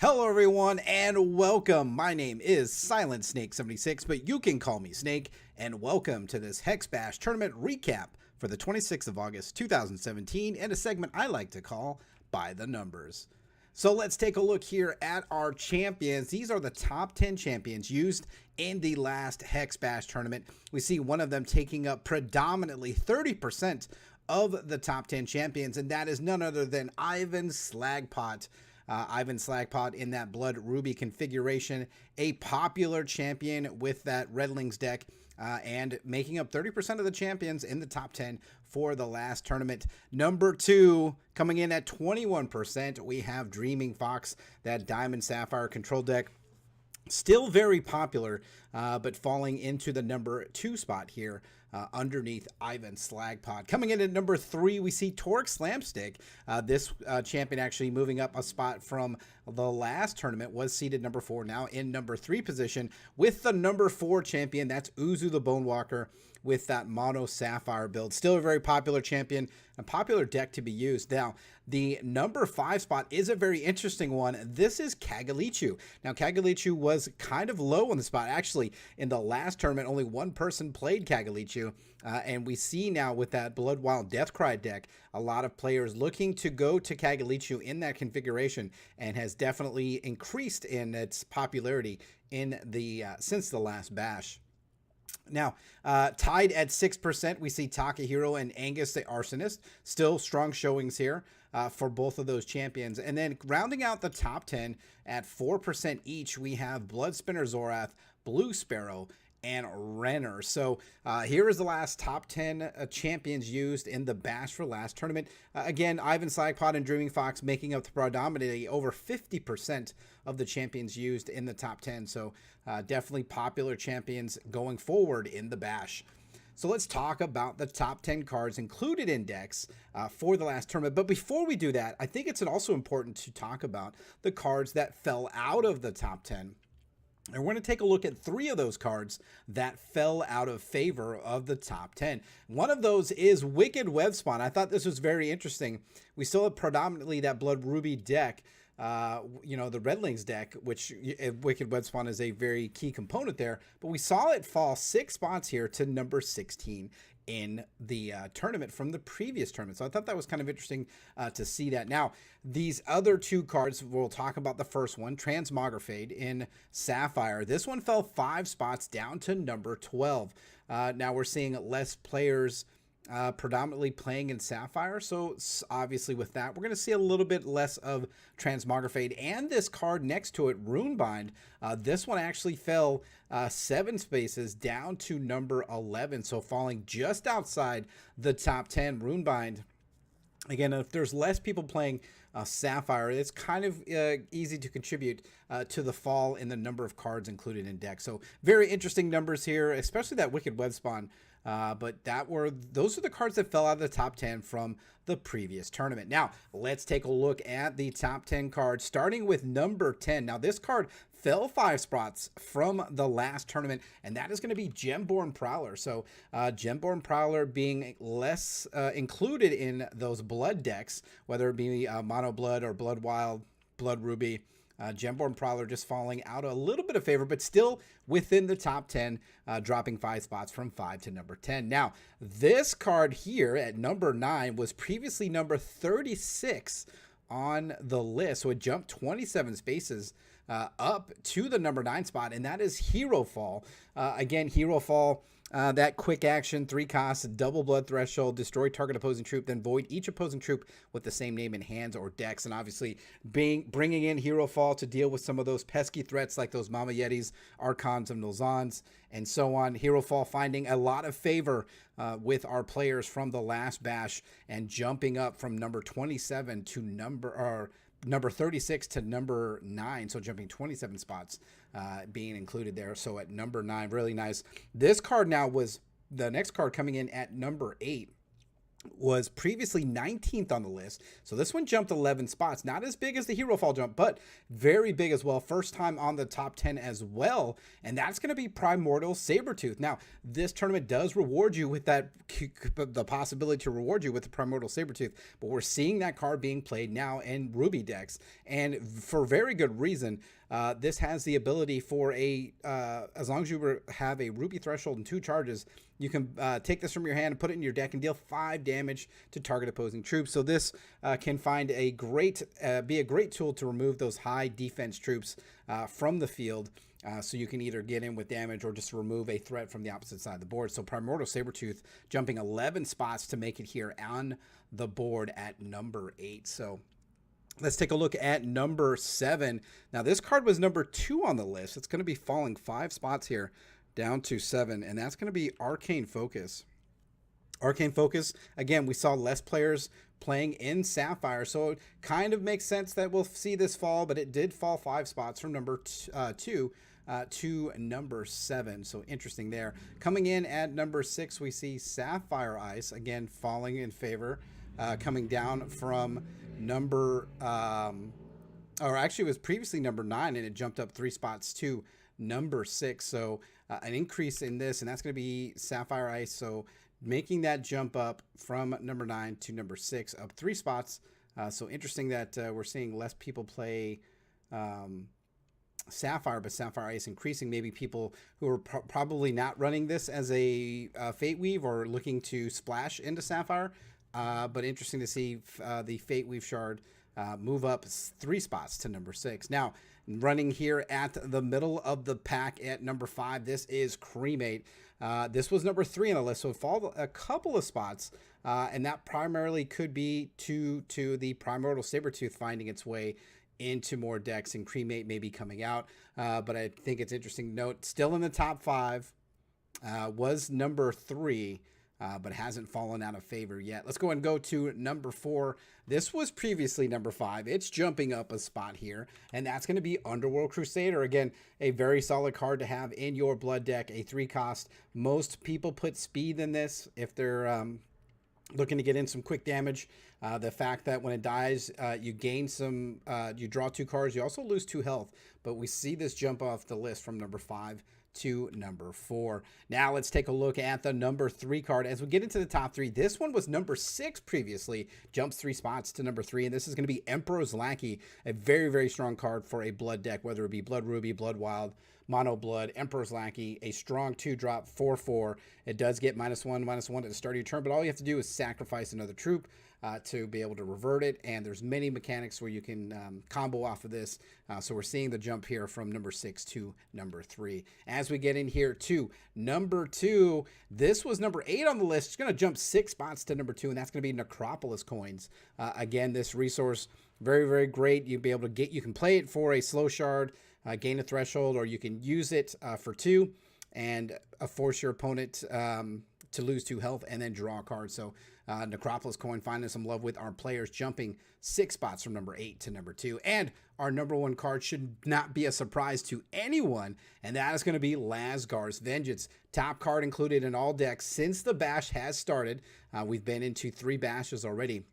Hello everyone and welcome. My name is Silent Snake 76, but you can call me Snake, and welcome to this Hex Bash tournament recap for the 26th of August 2017 and a segment I like to call By the Numbers. So let's take a look here at our champions. These are the top 10 champions used in the last Hex Bash tournament. We see one of them taking up predominantly 30% of the top 10 champions, and that is none other than Ivan Slagpot. Ivan Slagpot in that Blood Ruby configuration, a popular champion with that Redlings deck, and making up 30% of the champions in the top 10 for the last tournament. Number 2, coming in at 21%, we have Dreaming Fox, that Diamond Sapphire control deck. Still very popular, but falling into the number 2 spot here underneath Ivan Slagpot. Coming in at number 3, we see Torque Slamstick. This champion actually moving up a spot from the last tournament, was seeded number 4, now in number 3 position with the number 4 champion. That's Uzu the Bonewalker with that Mono Sapphire build. Still a very popular champion, a popular deck to be used. Now, the number 5 spot is a very interesting one. This is Kagalichu. Now, Kagalichu was kind of low on the spot. Actually, in the last tournament, only one person played Kagalichu, and we see now with that Blood Wild Deathcry deck, a lot of players looking to go to Kagalichu in that configuration, and has definitely increased in its popularity in the since the last bash. Now, tied at 6%, we see Takahiro and Angus the Arsonist. Still strong showings here for both of those champions. And then rounding out the top 10 at 4% each, we have Bloodspinner Zorath, Blue Sparrow, and Renner. So here is the last top 10 champions used in the Bash for last tournament. Again, Ivan Slagpot and Dreaming Fox making up the predominantly over 50% of the champions used in the top 10. So definitely popular champions going forward in the Bash. So let's talk about the top 10 cards included in decks for the last tournament. But before we do that, I think it's also important to talk about the cards that fell out of the top 10. And we're going to take a look at 3 of those cards that fell out of favor of the top 10. One of those is Wicked Webspawn. I thought this was very interesting. We still have predominantly that Blood Ruby deck, you know, the Redlings deck, which Wicked Webspawn is a very key component there. But we saw it fall 6 spots here to number 16 in the tournament from the previous tournament. So I thought that was kind of interesting to see that. Now, these other 2 cards, we'll talk about the first one, Transmogrifade in Sapphire. This one fell 5 spots down to number 12. Now we're seeing less players predominantly playing in Sapphire, so obviously with that we're going to see a little bit less of Transmogrifade. And this card next to it, Runebind, this one actually fell 7 spaces down to number 11, so falling just outside the top 10. Runebind, again, if there's less people playing Sapphire, it's kind of easy to contribute to the fall in the number of cards included in decks. So very interesting numbers here, especially that Wicked Webspawn. But those are the cards that fell out of the top 10 from the previous tournament. Now, let's take a look at the top 10 cards, starting with number 10. Now, this card fell 5 spots from the last tournament, and that is going to be Gemborn Prowler. So, Gemborn Prowler being less included in those blood decks, whether it be Mono Blood or Blood Wild, Blood Ruby. Gemborn Prowler just falling out a little bit of favor, but still within the top 10, dropping 5 spots from 5 to number 10. Now, this card here at number 9 was previously number 36 on the list, so it jumped 27 spaces up to the number 9 spot, and that is Hero Fall. Again, Hero Fall, that quick action, 3 costs, double blood threshold, destroy target opposing troop, then void each opposing troop with the same name in hands or decks. And obviously bringing in Hero Fall to deal with some of those pesky threats like those Mama Yetis, Archons, and Nolzons, and so on. Hero Fall finding a lot of favor with our players from the last bash, and jumping up from number 27 to number 36 to number 9, so jumping 27 spots, being included there. So at number 9, really nice. This card now was the next card coming in at number 8. was previously 19th on the list. So this one jumped 11 spots. Not as big as the Hero Fall jump, but very big as well. First time on the top 10 as well. And that's going to be Primordial Sabertooth. Now, this tournament does reward you with that, the possibility to reward you with the Primordial Sabertooth. But we're seeing that card being played now in Ruby decks. And for very good reason. This has the ability for as long as you have a Ruby threshold and 2 charges, you can take this from your hand and put it in your deck and deal 5 damage to target opposing troops. So this can be a great tool to remove those high defense troops from the field. So you can either get in with damage or just remove a threat from the opposite side of the board. So Primordial Sabertooth jumping 11 spots to make it here on the board at number 8. So let's take a look at number 7. Now, this card was number 2 on the list. It's going to be falling 5 spots here down to 7, and that's going to be Arcane Focus. Arcane Focus, again, we saw less players playing in Sapphire, so it kind of makes sense that we'll see this fall, but it did fall 5 spots from number 2 to number 7. So interesting there. Coming in at number 6, we see Sapphire Ice, again, falling in favor, coming down from number, or actually it was previously number 9, and it jumped up 3 spots to number 6. So an increase in this, and that's going to be Sapphire Ice. So making that jump up from number 9 to number 6, up 3 spots. So interesting that we're seeing less people play Sapphire, but Sapphire Ice increasing. Maybe people who are probably not running this as a Fate Weave or looking to splash into Sapphire. But interesting to see the Fate Weave Shard move up 3 spots to number 6. Now, running here at the middle of the pack at number 5, this is Cremate. This was number 3 on the list, so it fell a couple of spots, and that primarily could be to the Primordial Sabertooth finding its way into more decks, and Cremate may be coming out. But I think it's interesting to note, still in the top 5, was number 3. But hasn't fallen out of favor yet. Let's go and go to number 4. This was previously number 5. It's jumping up a spot here, and that's going to be Underworld Crusader. Again, a very solid card to have in your blood deck, a 3 cost. Most people put speed in this if they're looking to get in some quick damage. The fact that when it dies, you gain some, you draw 2 cards, you also lose 2 health. But we see this jump off the list from number 5 to number 4. Now let's take a look at the number 3 card. As we get into the top 3, this one was number 6 previously, jumps 3 spots to number 3, and this is going to be Emperor's Lackey, a very, very strong card for a blood deck, whether it be Blood Ruby, Blood Wild, Mono Blood. Emperor's Lackey, a strong 2-drop 4/4. It does get -1/-1 at the start of your turn, but all you have to do is sacrifice another troop to be able to revert it, and there's many mechanics where you can combo off of this. So we're seeing the jump here from number 6 to number 3. As we get in here to number 2, this was number 8 on the list. It's going to jump 6 spots to number 2, and that's going to be Necropolis Coins. Again, this resource, very, very great. You'll be able to you can play it for a slow shard, gain a threshold, or you can use it for 2 and force your opponent to lose 2 health and then draw a card. So Necropolis Coin finding some love with our players, jumping 6 spots from number 8 to number 2. And our number 1 card should not be a surprise to anyone, and that is going to be Lasgar's Vengeance. Top card included in all decks since the bash has started. We've been into 3 bashes already.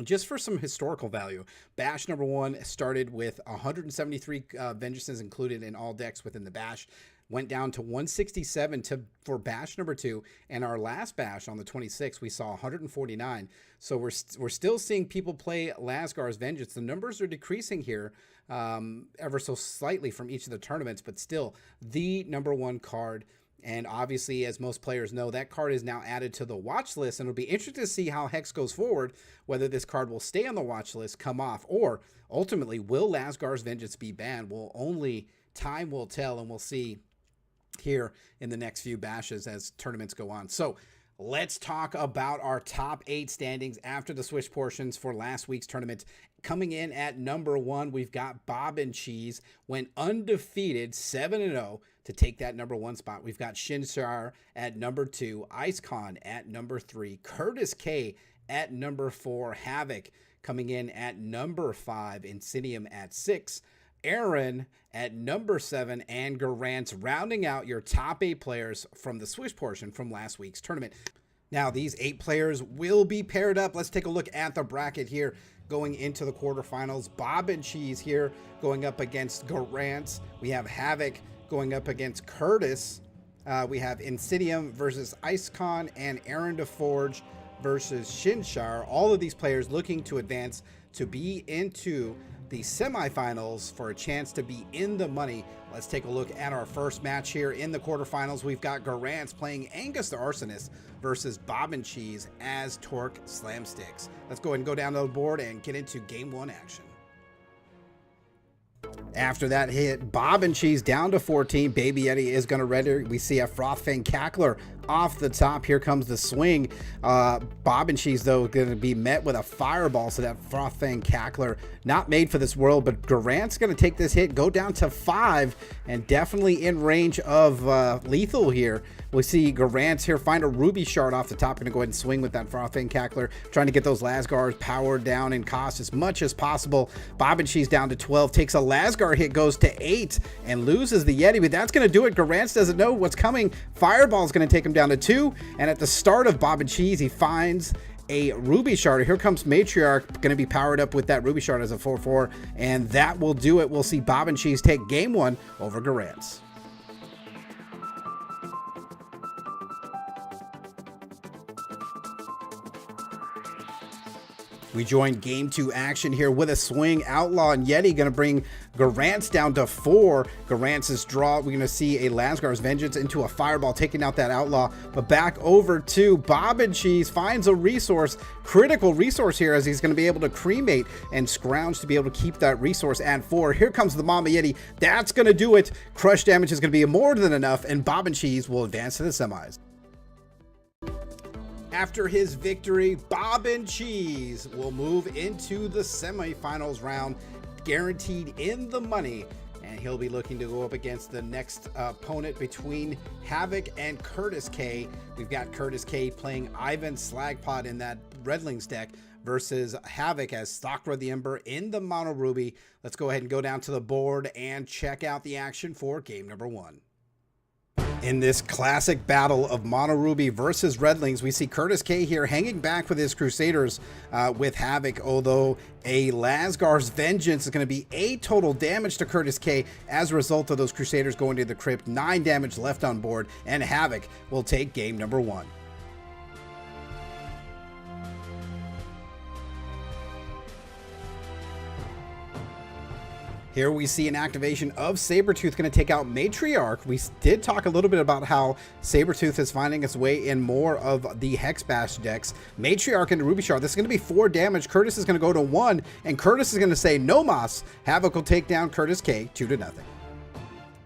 Just for some historical value, Bash number 1 started with 173 Vengeances included in all decks within the bash. Went down to 167 for Bash number 2, and our last bash on the 26th, we saw 149. So we're still seeing people play Lasgar's Vengeance. The numbers are decreasing here ever so slightly from each of the tournaments, but still the number 1 card. And obviously, as most players know, that card is now added to the watch list, and it'll be interesting to see how Hex goes forward, whether this card will stay on the watch list, come off, or ultimately, will Lasgar's Vengeance be banned? Well, only time will tell, and we'll see here in the next few bashes as tournaments go on. So let's talk about our top 8 standings after the switch portions for last week's tournament. Coming in at number 1, we've got Bob and Cheese, went undefeated 7-0 to take that number 1 spot. We've got Shinshar at number 2, IceCon at number 3, Curtis K at number 4, Havoc coming in at number 5, Insidium at 6, Aaron at number 7, and Garant rounding out your top 8 players from the switch portion from last week's tournament. Now, these 8 players will be paired up. Let's take a look at the bracket here going into the quarterfinals. Bob and Cheese here going up against Garant. We have Havoc going up against Curtis. We have Insidium versus Icecon and Aaron DeForge versus Shinshire. All of these players looking to advance to be into the semifinals for a chance to be in the money. Let's take a look at our first match here in the quarterfinals. We've got Garant playing Angus the Arsonist versus Bob and Cheese as Torque Slamsticks. Let's go ahead and go down to the board and get into game 1 action. After that hit, Bob and Cheese down to 14. Baby Yeti is going to ready. We see a Frothfang Cackler off the top. Here comes the swing. Bob and Cheese, though, going to be met with a fireball. So that Frothfang Cackler, not made for this world, but Garant's going to take this hit, go down to 5, and definitely in range of lethal here. We see Garant here find a Ruby Shard off the top. Going to go ahead and swing with that Frothfang Cackler, trying to get those Lasgars powered down in cost as much as possible. Bob and Cheese down to 12, takes a Lasgar hit, goes to 8, and loses the Yeti, but that's going to do it. Garant doesn't know what's coming. Fireball's going to take him down to 2, and at the start of Bob and Cheese, he finds a Ruby Shard. Here comes Matriarch, going to be powered up with that Ruby Shard as a 4-4, and that will do it. We'll see Bob and Cheese take game 1 over Garant's. We join game 2 action here with a swing. Outlaw and Yeti going to bring Garant's down to 4. Garant's draw. We're going to see a Lasgar's Vengeance into a Fireball, taking out that Outlaw. But back over to Bob and Cheese, finds a resource, critical resource here, as he's going to be able to cremate and scrounge to be able to keep that resource at 4. Here comes the Mama Yeti. That's going to do it. Crush damage is going to be more than enough, and Bob and Cheese will advance to the semis. After his victory, Bob and Cheese will move into the semifinals round, guaranteed in the money, and he'll be looking to go up against the next opponent between Havoc and Curtis K. We've got Curtis K playing Ivan Slagpot in that Redlings deck versus Havoc as Stalker the Ember in the Mono Ruby. Let's go ahead and go down to the board and check out the action for game number 1. In this classic battle of Mono Ruby versus Redlings, we see Curtis K here hanging back with his Crusaders with Havoc, although a Lasgar's Vengeance is going to be 8 total damage to Curtis K as a result of those Crusaders going to the crypt. 9 damage left on board, and Havoc will take game number 1. Here we see an activation of Sabretooth going to take out Matriarch. We did talk a little bit about how Sabretooth is finding its way in more of the Hex Bash decks. Matriarch into Ruby Shard. This is going to be 4 damage. Curtis is going to go to 1, and Curtis is going to say no mas. Havoc will take down Curtis K 2-0.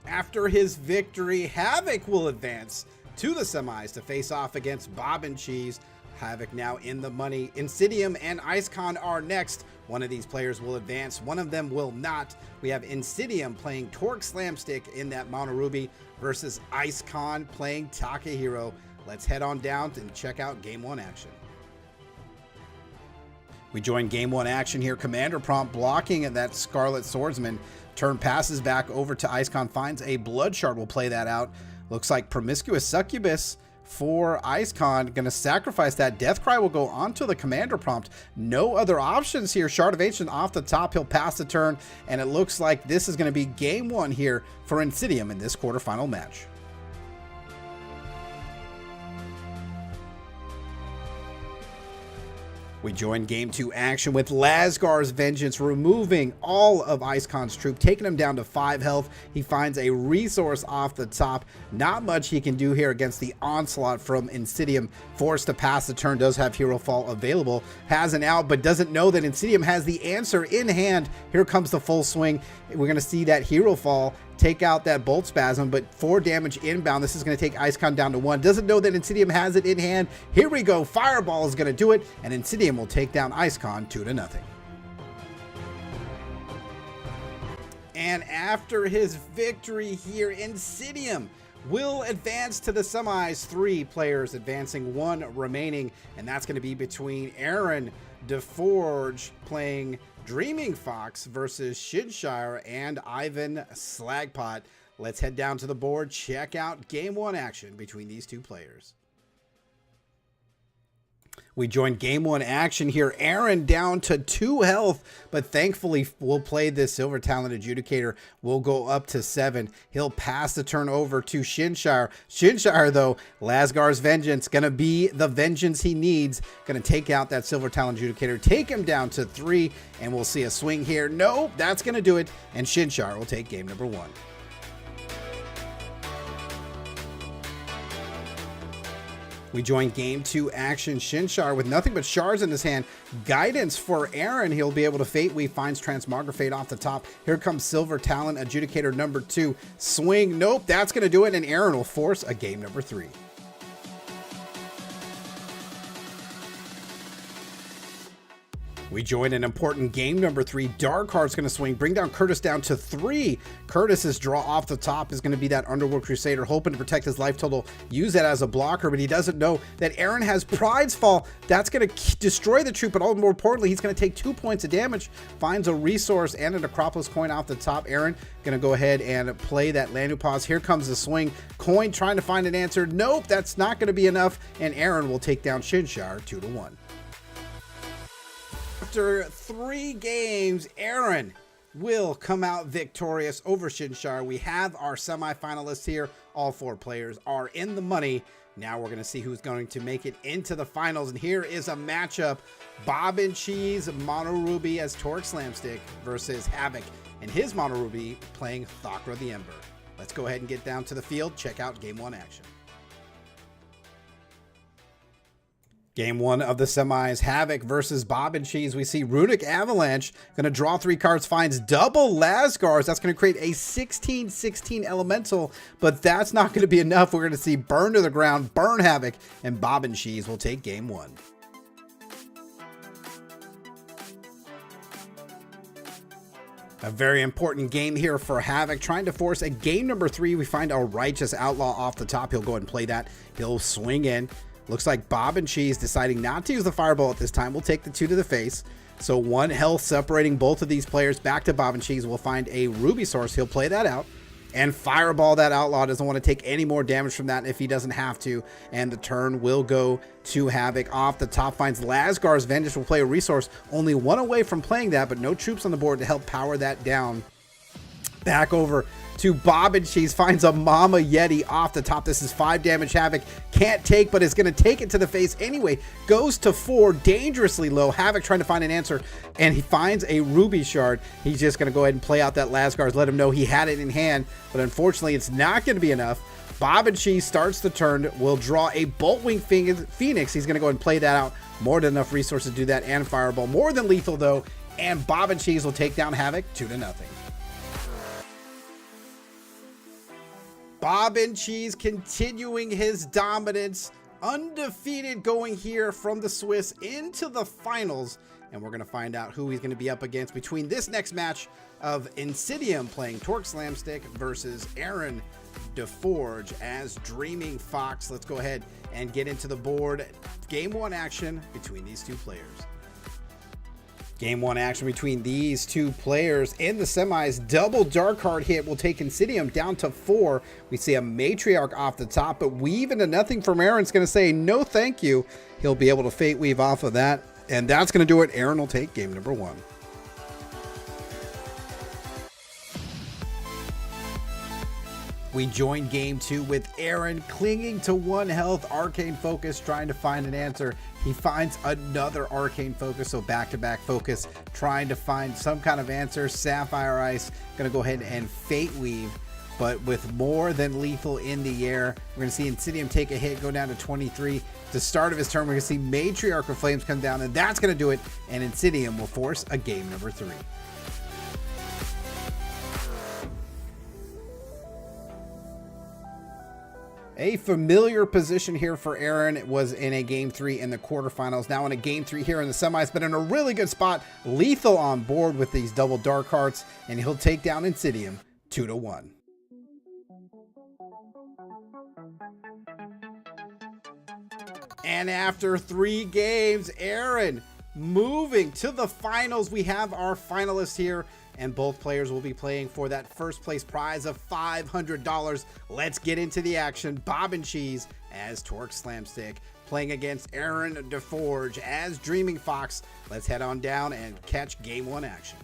After his victory, Havoc will advance to the semis to face off against Bob and Cheese. Havoc now in the money. Insidium and Icecon are next. One of these players will advance, one of them will not. We have Insidium playing Torque Slamstick in that Mono Ruby versus Icecon playing Takahiro. Let's head on down and check out game 1 action. We join game 1 action here. Commander Prompt blocking at that Scarlet Swordsman. Turn passes back over to Icecon, finds a Blood Shard. Will play that out. Looks like Promiscuous Succubus for Icecon, going to sacrifice that. Deathcry will go onto the Commander Prompt. No other options here. Shard of Ancient off the top. He'll pass the turn, and it looks like this is going to be game 1 here for Insidium in this quarterfinal match. We join game 2 action with Lasgar's Vengeance, removing all of Icecon's troop, taking him down to 5 health. He finds a resource off the top. Not much he can do here against the onslaught from Insidium. Forced to pass the turn, does have Hero Fall available. Has an out, but doesn't know that Insidium has the answer in hand. Here comes the full swing. We're going to see that Hero Fall take out that Bolt Spasm, but 4 damage inbound. This is going to take Icecon down to 1. Doesn't know that Insidium has it in hand. Here we go. Fireball is going to do it, and Insidium will take down Icecon 2-0. And after his victory here, Insidium will advance to the semis. 3 players advancing, 1 remaining, and that's going to be between Aaron DeForge playing Dreaming Fox versus Shinshire and Ivan Slagpot. Let's head down to the board, check out game 1 action between these 2 players. We join game one action here. Aaron down to 2 health, but thankfully we'll play this Silver Talent Adjudicator. We'll go up to 7. He'll pass the turn over to Shinshire. Shinshire, though, Lasgar's Vengeance, going to be the vengeance he needs. Going to take out that Silver Talent Adjudicator, take him down to 3, and we'll see a swing here. No, that's going to do it, and Shinshire will take game number 1. We join game 2 action. Shinshire with nothing but shards in his hand. Guidance for Aaron. He'll be able to Fate Weave. Finds Transmogrifate off the top. Here comes Silver Talent Adjudicator number 2. Swing. Nope, that's going to do it. And Aaron will force a game number 3. We join an important game number 3. Dark Heart's going to swing, bring down Curtis down to 3. Curtis's draw off the top is going to be that Underworld Crusader, hoping to protect his life total, use that as a blocker, but he doesn't know that Aaron has Pride's Fall. That's going to destroy the troop, but all more importantly, he's going to take 2 points of damage. Finds a resource and a Necropolis coin off the top. Aaron going to go ahead and play that Lanu Pause. Here comes the swing. Coin trying to find an answer. Nope, that's not going to be enough, and Aaron will take down Shinshire 2-1. After 3 games, Aaron will come out victorious over Shinshire. We have our semifinalists here. All 4 players are in the money. Now we're going to see who's going to make it into the finals. And here is a matchup. Bob and Cheese Mono Ruby as Torque Slamstick versus Havoc and his Mono Ruby playing Thakra the Ember. Let's go ahead and get down to the field. Check out game 1 action. Game 1 of the semis, Havoc versus Bob and Cheese. We see Runic Avalanche going to draw 3 cards, finds double Lasgars. That's going to create a 16/16 elemental, but that's not going to be enough. We're going to see Burn to the Ground, Burn Havoc, and Bob and Cheese will take game 1. A very important game here for Havoc, trying to force a game number 3. We find a Righteous Outlaw off the top. He'll go ahead and play that. He'll swing in. Looks like Bob and Cheese deciding not to use the Fireball at this time. We'll take the 2 to the face. So 1 health separating both of these players. Back to Bob and Cheese. We'll find a Ruby Source. He'll play that out and Fireball that Outlaw. Doesn't want to take any more damage from that if he doesn't have to. And the turn will go to Havoc. Off the top finds Lasgar's Vengeance. Will play a resource. Only 1 away from playing that, but no troops on the board to help power that down. Back over to Bob and Cheese, finds a Mama Yeti off the top. This is 5 damage. Havoc can't take, but is going to take it to the face anyway. Goes to 4, dangerously low. Havoc trying to find an answer, and he finds a Ruby Shard. He's just going to go ahead and play out that Lasgar's, let him know he had it in hand, but unfortunately it's not going to be enough. Bob and Cheese starts the turn, will draw a Boltwing Phoenix. He's going to go ahead and play that out. More than enough resources to do that, and Fireball. More than lethal though, and Bob and Cheese will take down Havoc 2-0. Bob and Cheese continuing his dominance, undefeated going here from the Swiss into the finals. And we're going to find out who he's going to be up against between this next match of Insidium playing Torque Slamstick versus Aaron DeForge as Dreaming Fox. Let's go ahead and get into the board. Game 1 action between these 2 players. Game 1 action between these 2 players in the semis. Double Dark Heart hit will take Insidium down to 4. We see a Matriarch off the top, but Weave into nothing from Aaron's going to say no thank you. He'll be able to Fate Weave off of that, and that's going to do it. Aaron will take game number 1. We join game 2 with Aaron clinging to 1 health, Arcane Focus, trying to find an answer. He finds another Arcane Focus, so back-to-back focus, trying to find some kind of answer. Sapphire Ice, going to go ahead and Fate Weave, but with more than lethal in the air. We're going to see Insidium take a hit, go down to 23. At the start of his turn, we're going to see Matriarch of Flames come down, and that's going to do it, and Insidium will force a game number 3. A familiar position here for Aaron. It was in a game 3 in the quarterfinals. Now in a game 3 here in the semis, but in a really good spot. Lethal on board with these double Dark Hearts, and he'll take down Insidium 2-1. And after 3 games, Aaron moving to the finals. We have our finalists here, and both players will be playing for that first place prize of $500. Let's get into the action. Bob and Cheese as Torque Slamstick playing against Aaron DeForge as Dreaming Fox. Let's head on down and catch game 1 action.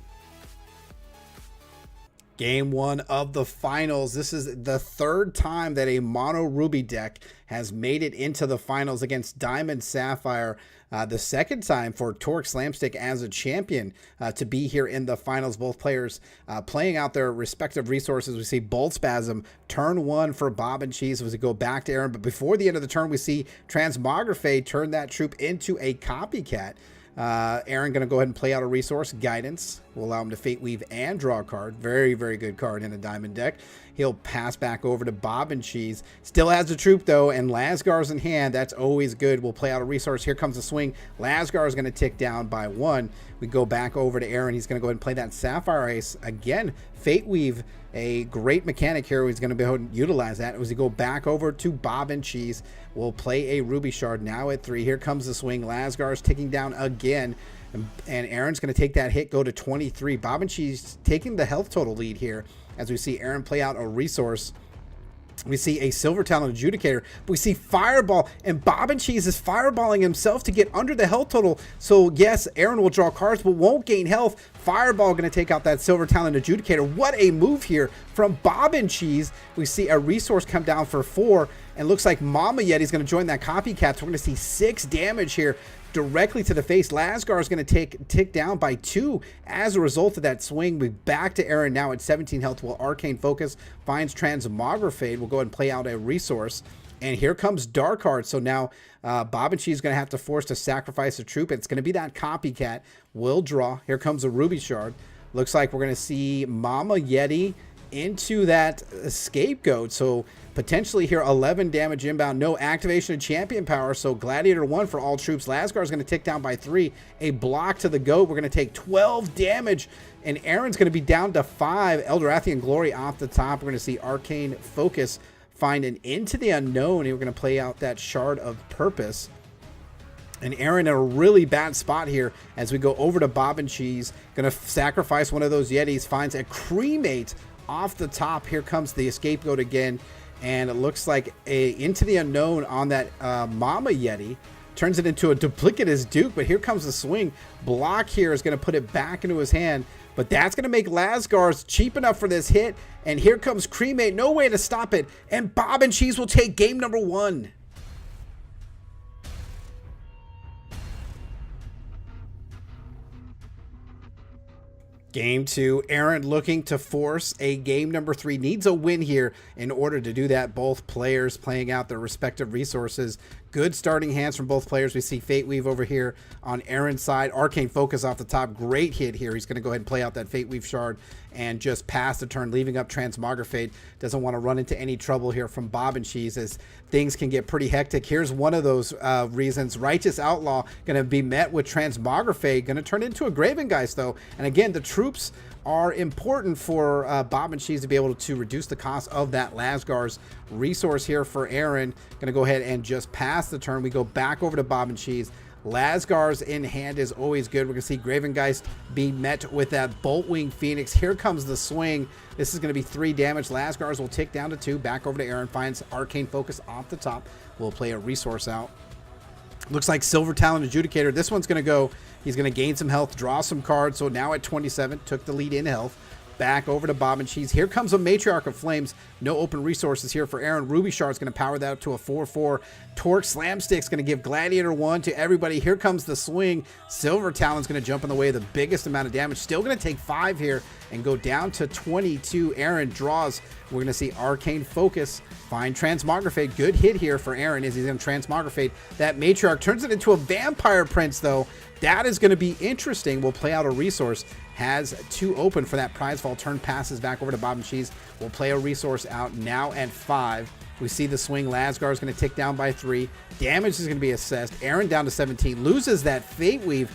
Game 1 of the finals. This is the 3rd time that a mono Ruby deck has made it into the finals against Diamond Sapphire. The 2nd time for Torque Slamstick as a champion to be here in the finals. Both players playing out their respective resources. We see Bolt Spasm, turn 1 for Bob and Cheese as we go back to Aaron. But before the end of the turn, we see Transmography turn that troop into a copycat. Aaron going to go ahead and play out a resource. Guidance will allow him to Fate Weave and draw a card. Very, very good card in a diamond deck. He'll pass back over to Bob and Cheese. Still has the troop though, and Lasgar's in hand. That's always good. We'll play out a resource. Here comes the swing. Lasgar is going to tick down by 1. We go back over to Aaron. He's going to go ahead and play that Sapphire Ace. Again, Fate Weave, a great mechanic here. He's going to be able to utilize that. As we go back over to Bob and Cheese, we'll play a Ruby Shard now at 3. Here comes the swing. Lasgar's ticking down again. And Aaron's going to take that hit, go to 23. Bob and Cheese taking the health total lead here as we see Aaron play out a resource. We see a Silver Talon Adjudicator. We see Fireball, and Bob and Cheese is fireballing himself to get under the health total. So yes, Aaron will draw cards, but won't gain health. Fireball going to take out that Silver Talon Adjudicator. What a move here from Bob and Cheese. We see a resource come down for 4, and looks like Mama Yeti's going to join that copycat. So we're going to see 6 damage here directly to the face. Lasgar is going to tick down by 2 as a result of that swing. We back to Aaron now at 17 health while Arcane Focus finds Transmografade. We'll go ahead and play out a resource. And here comes Dark Heart. So now Bob and Cheese is going to have to force to sacrifice a troop. It's going to be that copycat. We'll draw. Here comes a Ruby Shard. Looks like we're going to see Mama Yeti into that Scapegoat. So potentially here 11 damage inbound. No activation of champion power. So Gladiator 1 for all troops. Lasgar is going to tick down by 3. A block to the goat. We're going to take 12 damage. And Aaron's going to be down to 5. Eldorathian Glory off the top. We're going to see Arcane Focus find an Into the Unknown. And we're going to play out that Shard of Purpose. And Aaron in a really bad spot here as we go over to Bob and Cheese. Going to sacrifice one of those Yetis. Finds a Cremate off the top. Here comes the Scapegoat again. And it looks like a Into the Unknown on that Mama Yeti. Turns it into a duplicitous Duke. But here comes the swing. Block here is going to put it back into his hand. But that's going to make Lasgar's cheap enough for this hit. And here comes Cremate. No way to stop it. And Bob and Cheese will take game number 1. Game 2, Aaron looking to force a game number 3. Needs a win here in order to do that. Both players playing out their respective resources. Good starting hands from both players. We see Fate Weave over here on Aaron's side. Arcane Focus off the top. Great hit here. He's going to go ahead and play out that Fate Weave Shard and just pass the turn, leaving up Transmografade. Doesn't want to run into any trouble here from Bob and Cheese as things can get pretty hectic. Here's one of those reasons. Righteous Outlaw going to be met with Transmografade. Going to turn into a Gravengeist though. And again, the troops are important for Bob and Cheese to be able to reduce the cost of that Lasgar's resource here for Aaron. Going to go ahead and just pass the turn. We go back over to Bob and Cheese. Lasgar's in hand is always good. We're going to see Gravengeist be met with that Boltwing Phoenix. Here comes the swing. This is going to be 3 damage. Lasgar's will tick down to 2. Back over to Aaron. Finds Arcane Focus off the top. We'll play a resource out. Looks like Silver Talon Adjudicator. This one's going to go. He's going to gain some health, draw some cards. So now at 27, took the lead in health. Back over to Bob and Cheese. Here comes a Matriarch of Flames. No open resources here for Aaron. Ruby Shard's going to power that up to a 4/4. Torque Slamstick's going to give Gladiator 1 to everybody. Here comes the swing. Silver Talon's going to jump in the way of the biggest amount of damage. Still going to take 5 here and go down to 22. Aaron draws. We're going to see Arcane Focus find Transmografade. Good hit here for Aaron as he's going to Transmografade. That Matriarch turns it into a Vampire Prince though. That is going to be interesting. We'll play out a resource. Has 2 open for that prize fall. Turn passes back over to Bob and Cheese. We'll play a resource out now at 5. We see the swing. Lasgar is going to tick down by 3. Damage is going to be assessed. Aaron down to 17. Loses that Fate Weave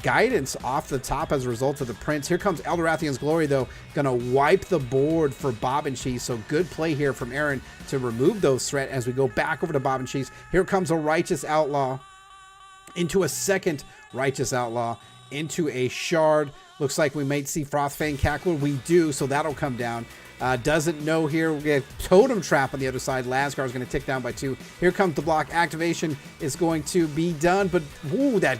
guidance off the top as a result of the Prince. Here comes Eldorathian's Glory though. Going to wipe the board for Bob and Cheese. So good play here from Aaron to remove those threat as we go back over to Bob and Cheese. Here comes a Righteous Outlaw into a second Righteous Outlaw into a Shard. Looks like we might see Frothfang Cackler. We do, so that'll come down. Doesn't know here. We get Totem Trap on the other side. Lasgar is going to tick down by 2. Here comes the block. Activation is going to be done, but ooh, that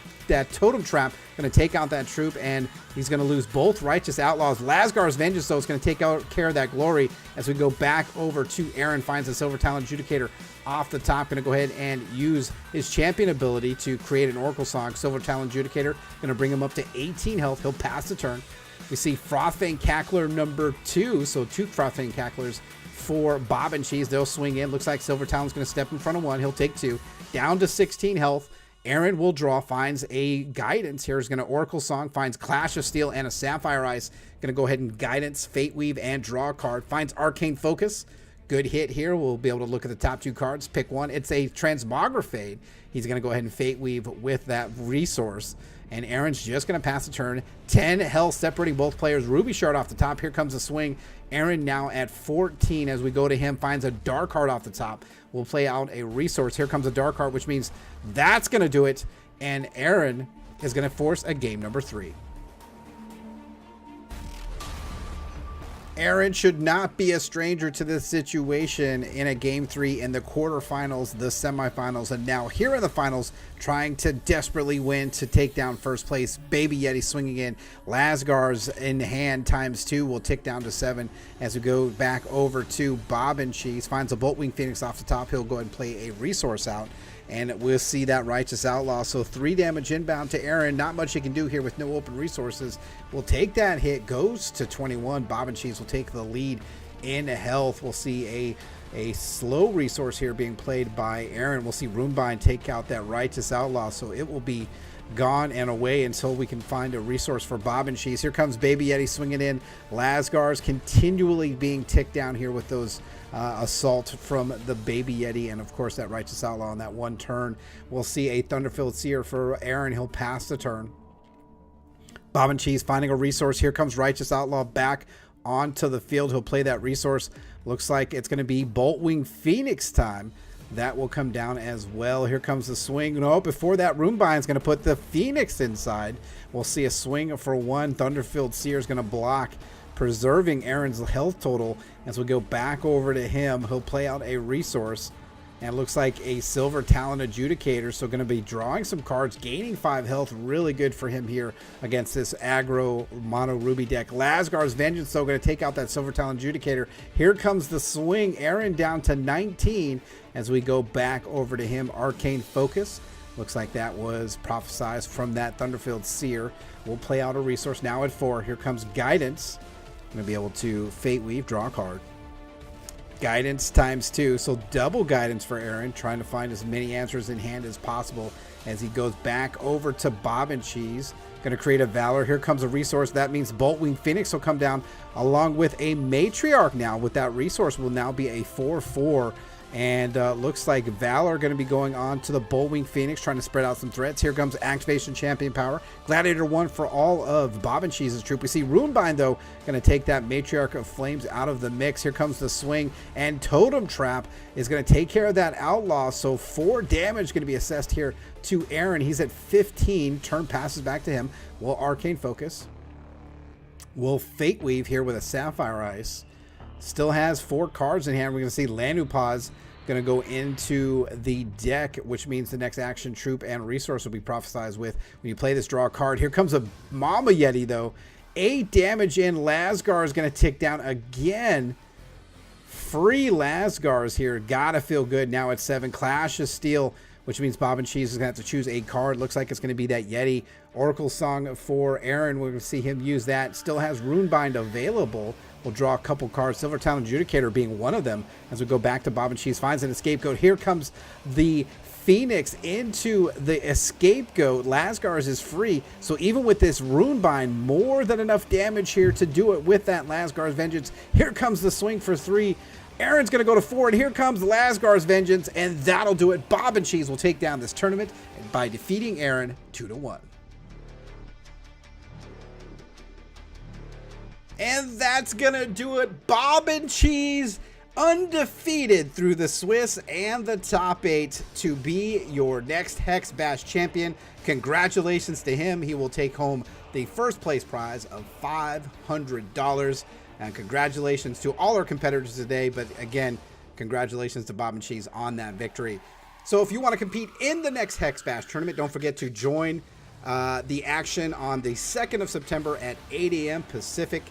Totem Trap going to take out that troop, and he's going to lose both Righteous Outlaws. Lasgar's Vengeance, though, is going to take care of that Glory as we go back over to Aaron. Finds the Silver Talon Adjudicator off the top. Going to go ahead and use his champion ability to create an Oracle Song. Silver Talon Adjudicator going to bring him up to 18 health. He'll pass the turn. We see Frothfang Cackler number 2, so 2 Frothfang Cacklers for Bob and Cheese. They'll swing in. Looks like Silver Talon's going to step in front of 1. He'll take 2. Down to 16 health. Aaron will draw, finds a Guidance. Here's going to Oracle Song, finds Clash of Steel and a Sapphire Ice. Going to go ahead and Guidance, Fate Weave, and draw a card. Finds Arcane Focus. Good hit here. We'll be able to look at the top 2 cards, pick one. It's a Transmogrifade. He's going to go ahead and Fate Weave with that resource. And Aaron's just going to pass the turn. 10 health separating both players. Ruby Shard off the top. Here comes the swing. Aaron now at 14 as we go to him. Finds a Dark Heart off the top. We'll play out a resource. Here comes a Dark Heart, which means that's going to do it. And Aaron is going to force a game number 3. Aaron should not be a stranger to this situation in a game 3 in the quarterfinals, the semifinals, and now here in the finals, trying to desperately win to take down first place. Baby Yeti swinging in. Lasgar's in hand ×2 will tick down to 7 as we go back over to Bob and Cheese. Finds a Boltwing Phoenix off the top. He'll go ahead and play a resource out. And we'll see that Righteous Outlaw. So 3 damage inbound to Aaron. Not much he can do here with no open resources. We'll take that hit. Goes to 21. Bob and Cheese will take the lead in health. We'll see a slow resource here being played by Aaron. We'll see Runebind take out that Righteous Outlaw. So it will be gone and away until we can find a resource for Bob and Cheese. Here comes Baby Yeti swinging in. Lasgar's continually being ticked down here with those assault from the Baby Yeti, and of course that Righteous Outlaw on that 1 turn. We'll see a Thunderfilled Seer for Aaron. He'll pass the turn. Bob and Cheese finding a resource. Here comes Righteous Outlaw back onto the field. He'll play that resource. Looks like it's going to be Boltwing Phoenix time. That will come down as well. Here comes the swing. No, before that, Runebind is going to put the Phoenix inside. We'll see a swing for 1. Thunderfilled Seer is going to block, preserving Aaron's health total. As we go back over to him, he'll play out a resource. And it looks like a Silver Talon Adjudicator. So going to be drawing some cards, gaining 5 health. Really good for him here against this aggro mono Ruby deck. Lasgar's Vengeance, though, going to take out that Silver Talon Adjudicator. Here comes the swing. Aaron down to 19 as we go back over to him. Arcane Focus. Looks like that was prophesized from that Thunderfilled Seer. We'll play out a resource now at 4. Here comes Guidance. Going to be able to Fate Weave, draw a card. Guidance ×2, so double Guidance for Aaron, trying to find as many answers in hand as possible as he goes back over to Bob and Cheese. Going to create a Valor. Here comes a resource. That means Boltwing Phoenix will come down along with a Matriarch now. With that resource will now be a 4/4. And looks like Valor going to be going on to the Boltwing Phoenix, trying to spread out some threats. Here comes Activation Champion Power. Gladiator 1 for all of Bob and Cheese's troop. We see Runebind, though, going to take that Matriarch of Flames out of the mix. Here comes the swing. And Totem Trap is going to take care of that Outlaw. So 4 damage going to be assessed here to Aaron. He's at 15. Turn passes back to him. We'll Arcane Focus. We'll Fate Weave here with a Sapphire Ice. Still has 4 cards in hand. We're going to see Lanupaz going to go into the deck, which means the next action, troop, and resource will be prophesized with. When you play this, draw a card. Here comes a Mama Yeti, though. 8 damage in. Lasgar is going to tick down again. Free Lasgars here. Gotta feel good. Now at 7. Clash of Steel, which means Bob and Cheese is going to have to choose a card. Looks like it's going to be that Yeti. Oracle Song for Aaron. We're going to see him use that. Still has Runebind available. We'll draw a couple cards, Silver Talon Adjudicator being one of them, as we go back to Bob and Cheese. Finds an Scapegoat. Here comes the Phoenix into the Scapegoat. Lasgar's is free, so even with this Runebind, more than enough damage here to do it with that Lasgar's Vengeance. Here comes the swing for 3. Aaron's going to go to 4, and here comes Lasgar's Vengeance, and that'll do it. Bob and Cheese will take down this tournament by defeating Aaron 2-1. And that's gonna do it. Bob and Cheese undefeated through the Swiss and the top 8 to be your next Hex Bash champion. Congratulations to him. He will take home the first place prize of $500. And congratulations to all our competitors today. But again, congratulations to Bob and Cheese on that victory. So if you want to compete in the next Hex Bash tournament, don't forget to join the action on the 2nd of September at 8 a.m. Pacific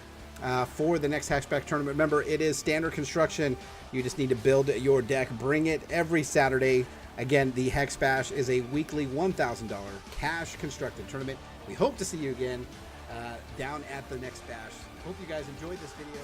for the next Hex Bash tournament. Remember, it is standard construction. You just need to build your deck. Bring it every Saturday. Again, the Hex Bash is a weekly $1,000 cash constructed tournament. We hope to see you again down at the next bash. Hope you guys enjoyed this video.